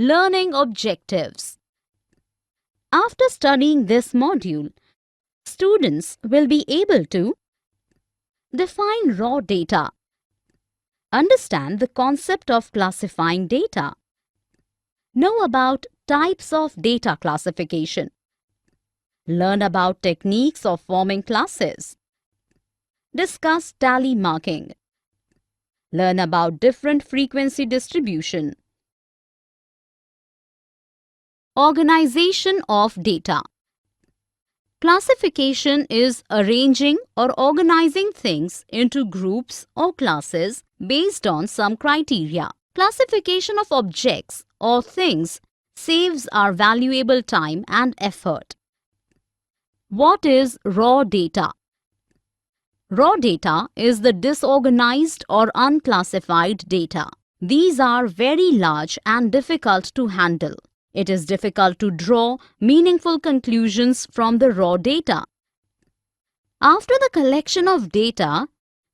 Learning objectives. After studying this module, students will be able to define raw data, understand the concept of classifying data, know about types of data classification, learn about techniques of forming classes, discuss tally marking, learn about different frequency distribution. Organization of data. Classification is arranging or organizing things into groups or classes based on some criteria. Classification of objects or things saves our valuable time and effort. What is raw data? Raw data is the disorganized or unclassified data. These are very large and difficult to handle. It is difficult to draw meaningful conclusions from the raw data. After the collection of data,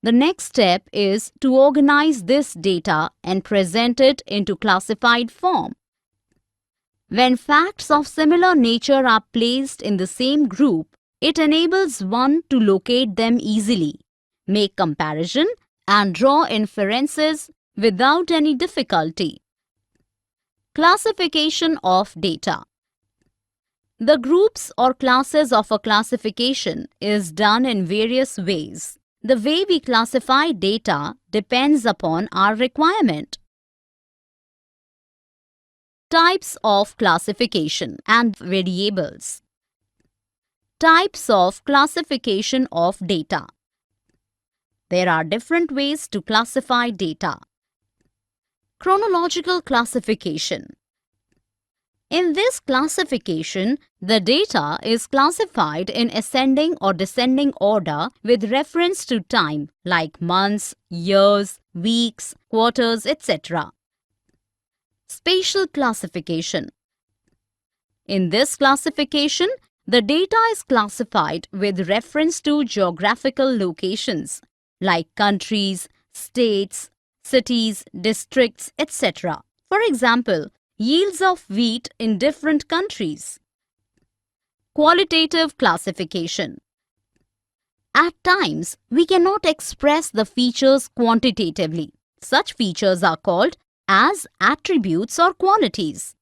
the next step is to organize this data and present it into classified form. When facts of similar nature are placed in the same group, it enables one to locate them easily, make comparison, and draw inferences without any difficulty. Classification of data. The groups or classes of a classification is done in various ways. The way we classify data depends upon our requirement. Types of classification and variables. Types of classification of data. There are different ways to classify data. Chronological classification. In this classification, the data is classified in ascending or descending order with reference to time like months, years, weeks, quarters, etc. Spatial classification. In this classification, the data is classified with reference to geographical locations like countries, states, cities, districts, etc. For example, yields of wheat in different countries. Qualitative classification. At times, we cannot express the features quantitatively. Such features are called as attributes or qualities,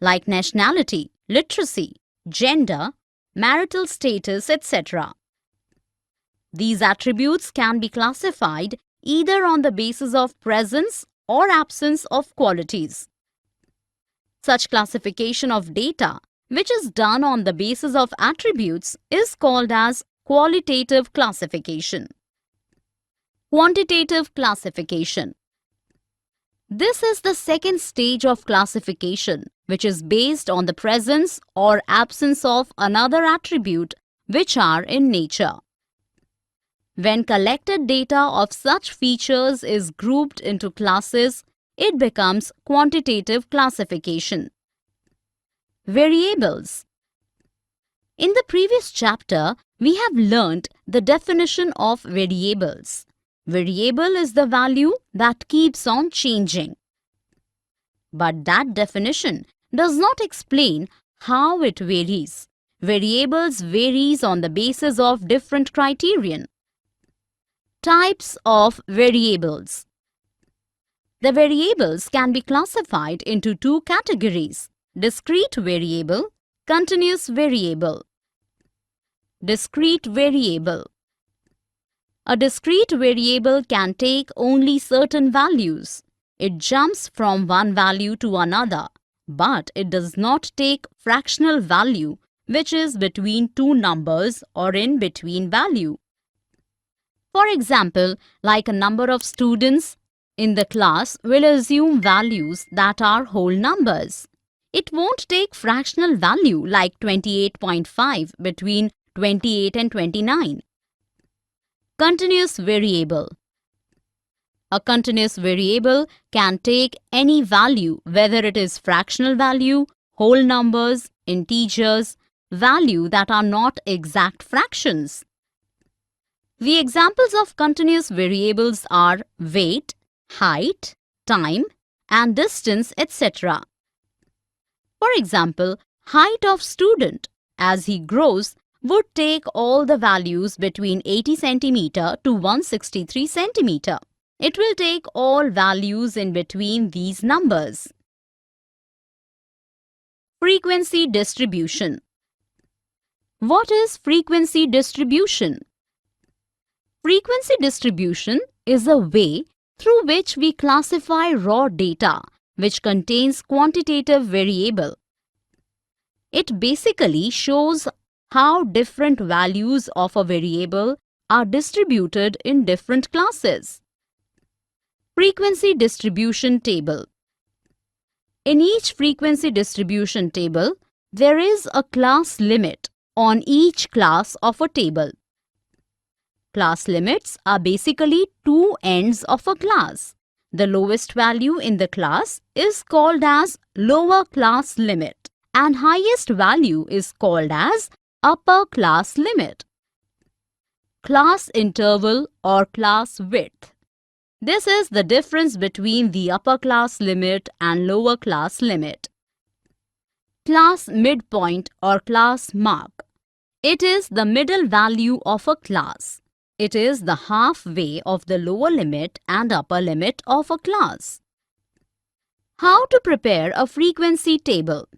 like nationality, literacy, gender, marital status, etc. These attributes can be classified either on the basis of presence or absence of qualities. Such classification of data, which is done on the basis of attributes, is called as qualitative classification. Quantitative classification. This is the second stage of classification, which is based on the presence or absence of another attribute which are in nature. When collected data of such features is grouped into classes, it becomes quantitative classification. Variables. In the previous chapter, we have learnt the definition of variables. Variable is the value that keeps on changing. But that definition does not explain how it varies. Variables varies on the basis of different criterion. Types of variables. The variables can be classified into two categories: discrete variable, continuous variable. Discrete variable. A discrete variable can take only certain values. It jumps from one value to another, but it does not take fractional value, which is between two numbers or in between value. For example, like a number of students in the class will assume values that are whole numbers. It won't take fractional value like 28.5 between 28 and 29. Continuous variable. A continuous variable can take any value, whether it is fractional value, whole numbers, integers, value that are not exact fractions. The examples of continuous variables are weight, height, time, and distance, etc. For example, height of student as he grows would take all the values between 80 centimeter to 163 centimeter. It will take all values in between these numbers. Frequency distribution. What is frequency distribution? Frequency distribution is a way through which we classify raw data which contains quantitative variable. It basically shows how different values of a variable are distributed in different classes. Frequency distribution table. In each frequency distribution table, there is a class limit on each class of a table. Class limits are basically two ends of a class. The lowest value in the class is called as lower class limit and highest value is called as upper class limit. Class interval or class width. This is the difference between the upper class limit and lower class limit. Class midpoint or class mark. It is the middle value of a class. It is the halfway of the lower limit and upper limit of a class. How to prepare a frequency table?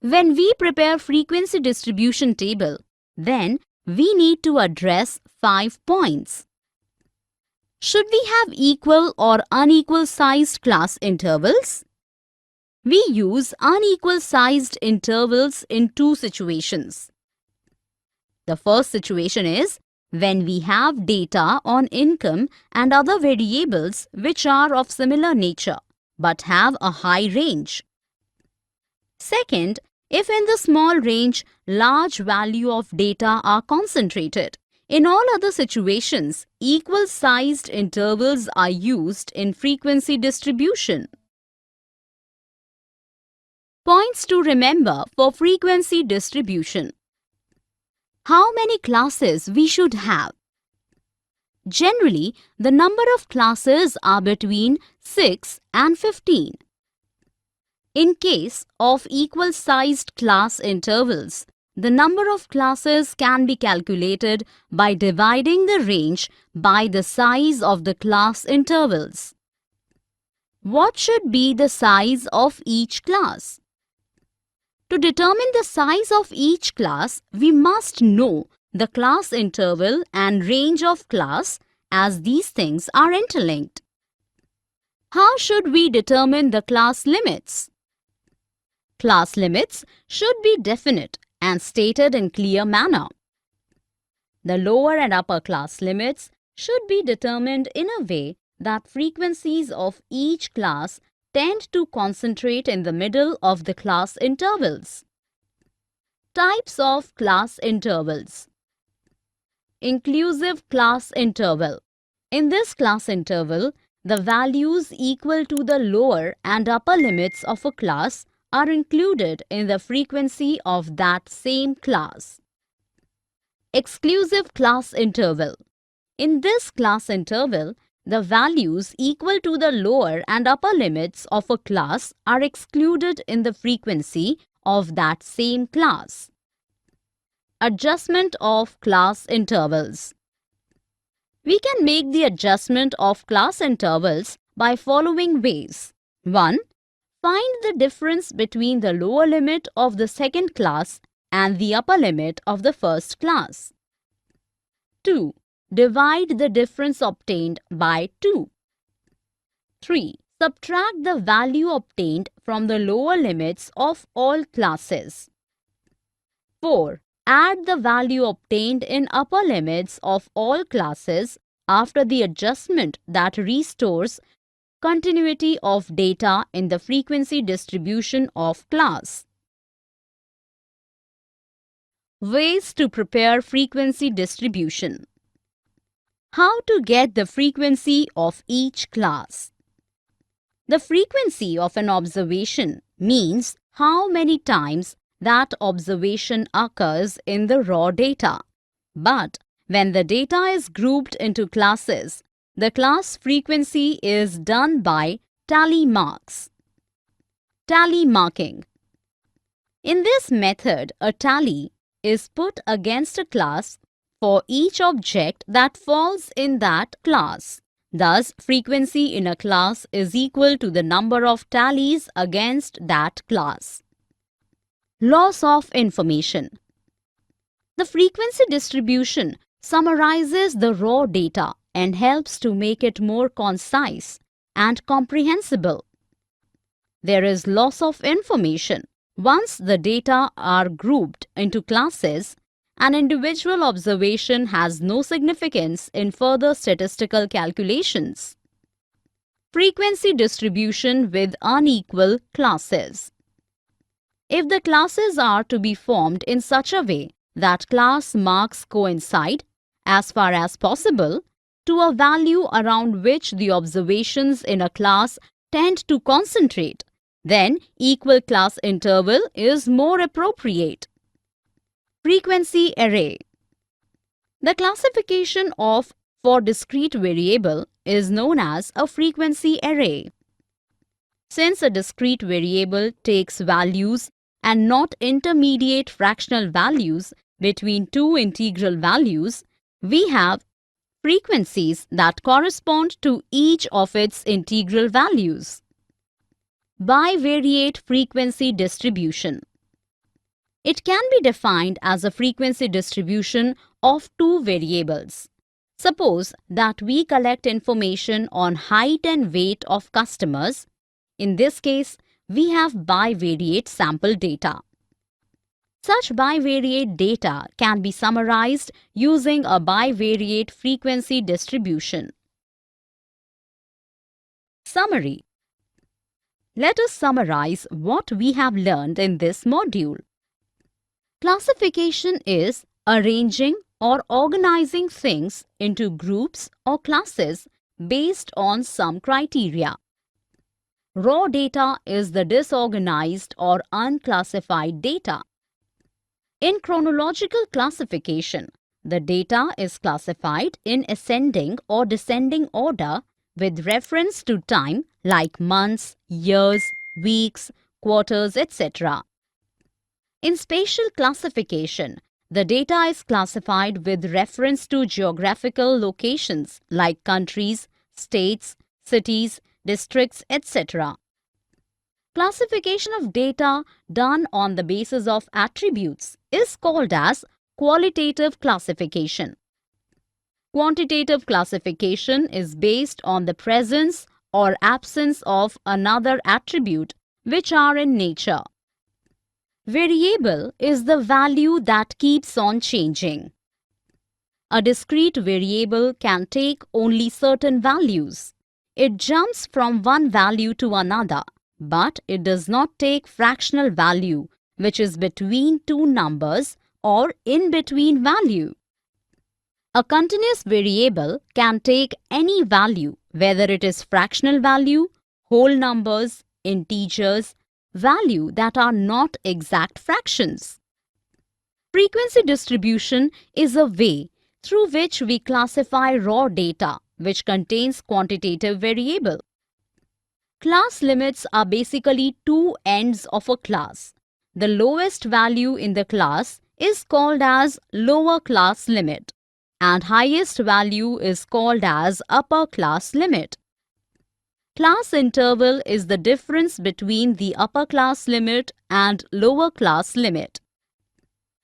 When we prepare frequency distribution table, then we need to address 5 points. Should we have equal or unequal sized class intervals? We use unequal sized intervals in two situations. The first situation is when we have data on income and other variables which are of similar nature but have a high range. Second, if in the small range, large value of data are concentrated. In all other situations, equal sized intervals are used in frequency distribution. Points to remember for frequency distribution. How many classes we should have? Generally, the number of classes are between 6 and 15. In case of equal-sized class intervals, the number of classes can be calculated by dividing the range by the size of the class intervals. What should be the size of each class? To determine the size of each class, we must know the class interval and range of class as these things are interlinked. How should we determine the class limits? Class limits should be definite and stated in clear manner. The lower and upper class limits should be determined in a way that frequencies of each class tend to concentrate in the middle of the class intervals. Types of class intervals. Inclusive class interval. In this class interval, the values equal to the lower and upper limits of a class are included in the frequency of that same class. Exclusive class interval. In this class interval, the values equal to the lower and upper limits of a class are excluded in the frequency of that same class. Adjustment of class intervals. We can make the adjustment of class intervals by following ways. 1. Find the difference between the lower limit of the second class and the upper limit of the first class. 2. Divide the difference obtained by 2. 3. Subtract the value obtained from the lower limits of all classes. 4. Add the value obtained in upper limits of all classes after the adjustment that restores continuity of data in the frequency distribution of class. Ways to prepare frequency distribution. How to get the frequency of each class. The frequency of an observation means how many times that observation occurs in the raw data. But when the data is grouped into classes, the class frequency is done by tally marks. Tally marking. In this method, a tally is put against a class for each object that falls in that class. Thus, frequency in a class is equal to the number of tallies against that class. Loss of information. The frequency distribution summarizes the raw data and helps to make it more concise and comprehensible. There is loss of information. Once the data are grouped into classes, an individual observation has no significance in further statistical calculations. Frequency distribution with unequal classes. If the classes are to be formed in such a way that class marks coincide, as far as possible, to a value around which the observations in a class tend to concentrate, then equal class interval is more appropriate. Frequency array. The classification of for discrete variable is known as a frequency array. Since a discrete variable takes values and not intermediate fractional values between two integral values, we have frequencies that correspond to each of its integral values. Bivariate frequency distribution. It can be defined as a frequency distribution of two variables. Suppose that we collect information on height and weight of customers. In this case, we have bivariate sample data. Such bivariate data can be summarized using a bivariate frequency distribution. Summary. Let us summarize what we have learned in this module. Classification is arranging or organizing things into groups or classes based on some criteria. Raw data is the disorganized or unclassified data. In chronological classification, the data is classified in ascending or descending order with reference to time like months, years, weeks, quarters, etc. In spatial classification, the data is classified with reference to geographical locations like countries, states, cities, districts, etc. Classification of data done on the basis of attributes is called as qualitative classification. Quantitative classification is based on the presence or absence of another attribute which are in nature. Variable is the value that keeps on changing. A discrete variable can take only certain values. It jumps from one value to another, but it does not take fractional value, which is between two numbers or in between value. A continuous variable can take any value, whether it is fractional value, whole numbers, integers, value that are not exact fractions. Frequency distribution is a way through which we classify raw data which contains quantitative variable. Class limits are basically two ends of a class. The lowest value in the class is called as lower class limit, and highest value is called as upper class limit. Class interval is the difference between the upper class limit and lower class limit.